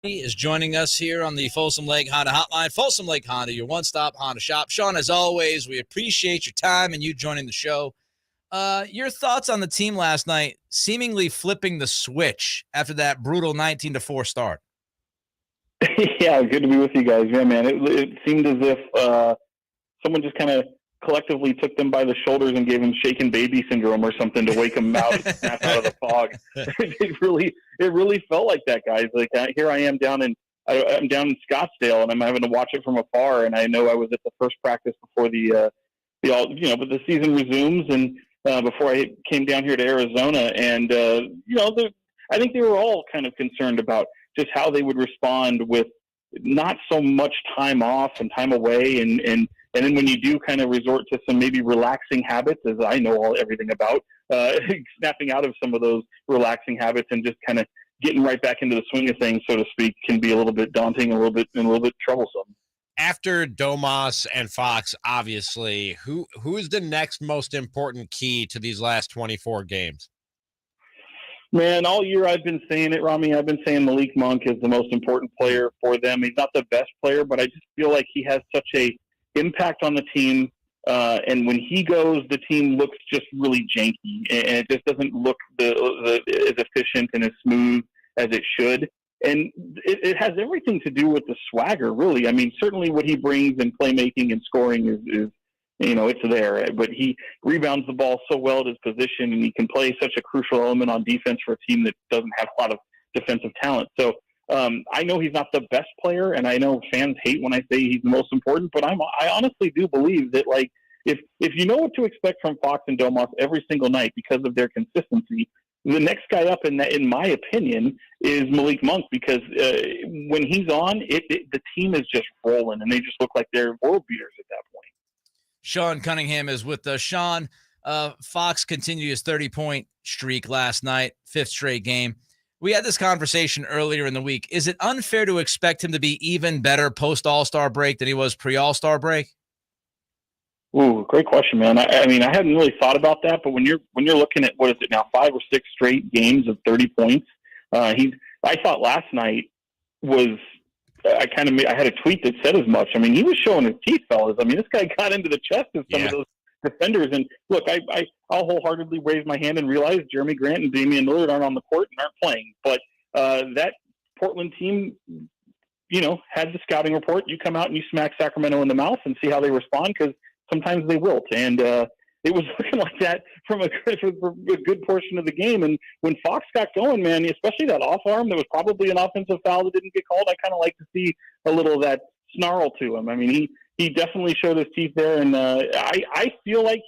Is joining us here on the Folsom Lake Honda Hotline. Folsom Lake Honda, your one-stop Honda shop. Sean, as always, we appreciate your time and you joining the show. Your thoughts on the team last night, seemingly flipping the switch after that brutal 19-4 start? Yeah, good to be with you guys. Yeah, man, it seemed as if someone just kind of collectively took them by the shoulders and gave them shaken baby syndrome or something to wake them out and snap out of the fog. it really felt like that, guys. Like here I am I'm down in Scottsdale and I'm having to watch it from afar. And I know I was at the first practice before but the season resumes and before I came down here to Arizona. And I think they were all kind of concerned about just how they would respond with not so much time off and time away and then when you do kind of resort to some maybe relaxing habits, as I know everything about, snapping out of some of those relaxing habits and just kind of getting right back into the swing of things, so to speak, can be a little bit daunting and a little bit troublesome. After Domas and Fox, obviously, who is the next most important key to these last 24 games? Man, all year I've been saying it, Ramie. I've been saying Malik Monk is the most important player for them. He's not the best player, but I just feel like he has such a impact on the team, and when he goes, the team looks just really janky, and it just doesn't look as efficient and as smooth as it should. And it has everything to do with the swagger, really. I mean, certainly what he brings in playmaking and scoring is it's there. But he rebounds the ball so well at his position, and he can play such a crucial element on defense for a team that doesn't have a lot of defensive talent. So I know he's not the best player, and I know fans hate when I say he's the most important, but I honestly do believe that, like, if you know what to expect from Fox and Domas every single night because of their consistency, the next guy up in my opinion, is Malik Monk, because when he's on, the team is just rolling, and they just look like they're world beaters at that point. Sean Cunningham is with us. Sean, Fox continued his 30-point streak last night, fifth straight game. We had this conversation earlier in the week. Is it unfair to expect him to be even better post-All-Star break than he was pre-All-Star break? Ooh, great question, man. I mean, I hadn't really thought about that, but when you're looking at, what is it now, 5 or 6 straight games of 30 points, I thought last night was I had a tweet that said as much. I mean, he was showing his teeth, fellas. I mean, this guy got into the chest of some of those defenders. And look, I'll wholeheartedly raise my hand and realize Jeremy Grant and Damian Lillard aren't on the court and aren't playing. But that Portland team, had the scouting report. You come out and you smack Sacramento in the mouth and see how they respond, because sometimes they wilt. And it was looking like that for a good portion of the game. And when Fox got going, man, especially that off arm that was probably an offensive foul that didn't get called, I kind of like to see a little of that snarl to him. I mean, he definitely showed his teeth there, and I feel like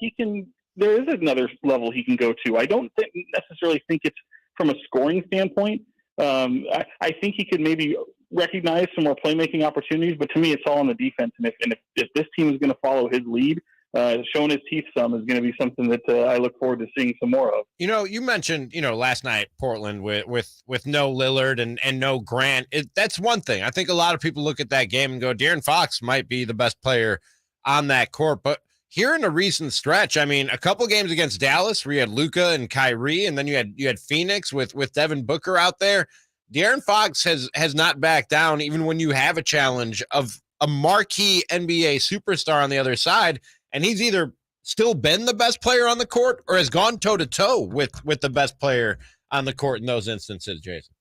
there is another level he can go to. I don't necessarily think it's from a scoring standpoint. I think he could maybe recognize some more playmaking opportunities, but to me, it's all on the defense. And if this team is going to follow his lead, showing his teeth some is going to be something that I look forward to seeing some more of. You mentioned, last night, Portland with no Lillard and no Grant. That's one thing. I think a lot of people look at that game and go, DeAaron Fox might be the best player on that court. But here in a recent stretch, I mean, a couple games against Dallas where you had Luka and Kyrie, and then you had Phoenix with Devin Booker out there. DeAaron Fox has not backed down, even when you have a challenge of a marquee NBA superstar on the other side. And he's either still been the best player on the court or has gone toe-to-toe with the best player on the court in those instances, Jason.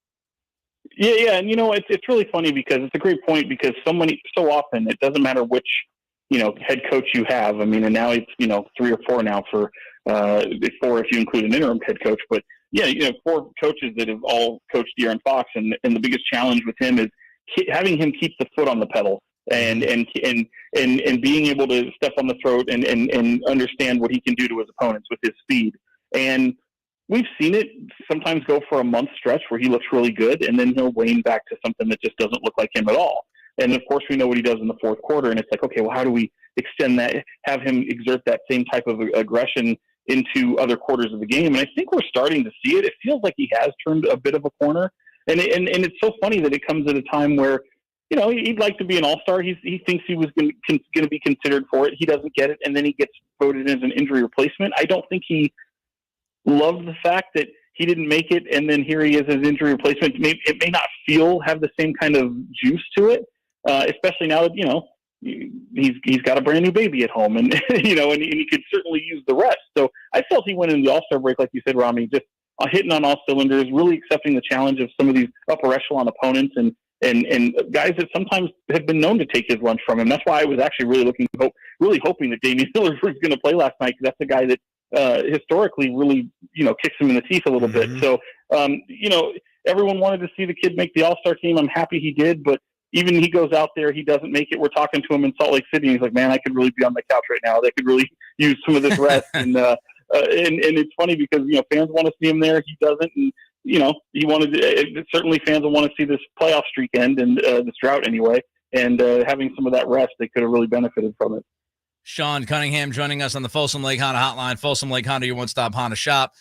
Yeah, and it's really funny because it's a great point, because so often it doesn't matter which head coach you have. I mean, and now it's 3 or 4 now for 4 if you include an interim head coach. But yeah, 4 coaches that have all coached DeAaron Fox, and the biggest challenge with him is having him keep the foot on the pedal. And being able to step on the throat and understand what he can do to his opponents with his speed. And we've seen it sometimes go for a month stretch where he looks really good, and then he'll wane back to something that just doesn't look like him at all. And of course, we know what he does in the fourth quarter, and it's like, okay, well, how do we extend that, have him exert that same type of aggression into other quarters of the game? And I think we're starting to see it. It feels like he has turned a bit of a corner, and it's so funny that it comes at a time where he'd like to be an all-star. He thinks he was going to be considered for it. He doesn't get it, and then he gets voted as an injury replacement. I don't think he loved the fact that he didn't make it, and then here he is as injury replacement. It may not have the same kind of juice to it, especially now that, he's got a brand new baby at home, and and he could certainly use the rest. So I felt he went in the All-Star break, like you said, Ramie, just hitting on all cylinders, really accepting the challenge of some of these upper echelon opponents and guys that sometimes have been known to take his lunch from him. That's why I was actually really hoping that Damian Lillard was going to play last night, because that's a guy that historically really kicks him in the teeth a little bit. So everyone wanted to see the kid make the All-Star team. I'm happy he did, but even he goes out there, he doesn't make it. We're talking to him in Salt Lake City, and he's like, man, I could really be on the couch right now. They could really use some of this rest. And it's funny because, fans want to see him there. He doesn't. And, he wanted to, certainly fans will want to see this playoff streak end and this drought anyway. And having some of that rest, they could have really benefited from it. Sean Cunningham joining us on the Folsom Lake Honda Hotline. Folsom Lake Honda, your one-stop Honda shop.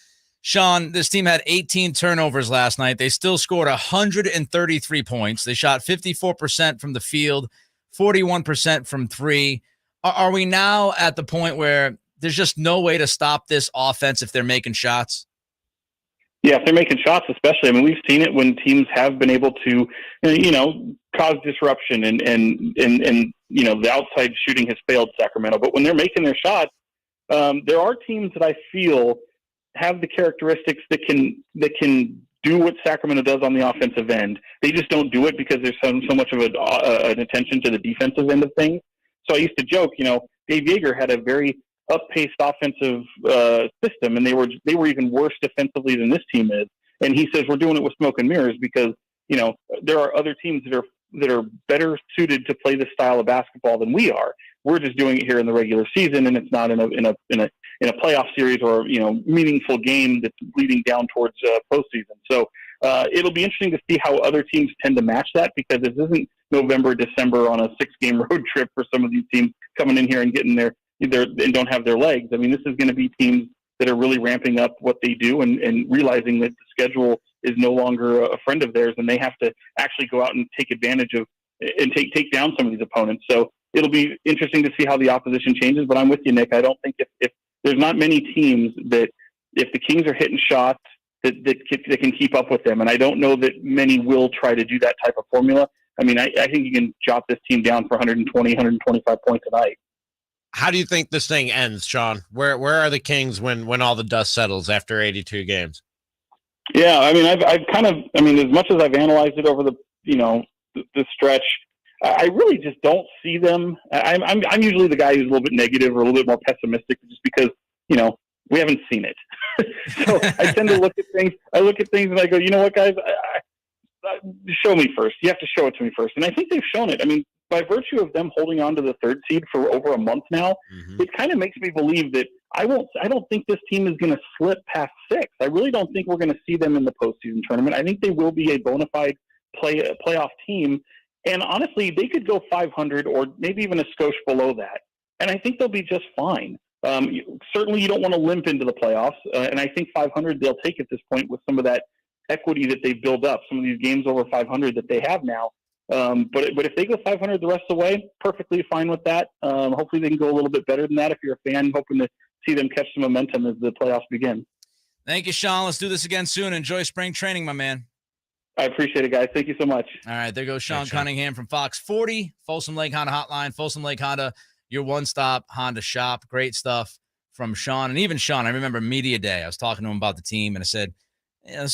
Sean, this team had 18 turnovers last night. They still scored 133 points. They shot 54% from the field, 41% from three. Are we now at the point where there's just no way to stop this offense if they're making shots? Yeah, if they're making shots, especially. I mean, we've seen it when teams have been able to, cause disruption and the outside shooting has failed Sacramento. But when they're making their shots, there are teams that I feel have the characteristics that can do what Sacramento does on the offensive end. They just don't do it because there's so much of an attention to the defensive end of things. So I used to joke, Dave Yeager had a very up-paced offensive system, and they were even worse defensively than this team is. And he says we're doing it with smoke and mirrors because there are other teams that are better suited to play this style of basketball than we are. We're just doing it here in the regular season, and it's not in a playoff series or meaningful game that's leading down towards postseason. So it'll be interesting to see how other teams tend to match that, because this isn't November, December on a 6-game road trip for some of these teams coming in here and getting and don't have their legs. I mean, this is going to be teams that are really ramping up what they do and realizing that the schedule is no longer a friend of theirs, and they have to actually go out and take advantage of and take down some of these opponents. So it'll be interesting to see how the opposition changes. But I'm with you, Nick. I don't think if there's not many teams that if the Kings are hitting shots that can keep up with them, and I don't know that many will try to do that type of formula. I mean, I think you can jot this team down for 120, 125 points a night. How do you think this thing ends, Sean? Where are the Kings when all the dust settles after 82 games? Yeah, I mean, I've kind of, as much as I've analyzed it over the stretch, I really just don't see them. I'm usually the guy who's a little bit negative or a little bit more pessimistic, just because we haven't seen it. So I tend to look at things. I look at things and I go, you know what, guys, show me first. You have to show it to me first, and I think they've shown it. I mean, by virtue of them holding on to the third seed for over a month now, it kind of makes me believe that I don't think this team is going to slip past 6. I really don't think we're going to see them in the postseason tournament. I think they will be a bona fide playoff team. And honestly, they could go 500 or maybe even a skosh below that. And I think they'll be just fine. Certainly you don't want to limp into the playoffs. And I think 500 they'll take at this point with some of that equity that they've built up, some of these games over 500 that they have now. But if they go 500 the rest of the way, perfectly fine with that. Hopefully they can go a little bit better than that if you're a fan, hoping to see them catch some momentum as the playoffs begin. Thank you, Sean. Let's do this again soon. Enjoy spring training, my man. I appreciate it, guys. Thank you so much. All right, there goes Sean Cunningham from Fox 40, Folsom Lake Honda Hotline. Folsom Lake Honda, your one-stop Honda shop. Great stuff from Sean. And even Sean, I remember media day. I was talking to him about the team, and I said, this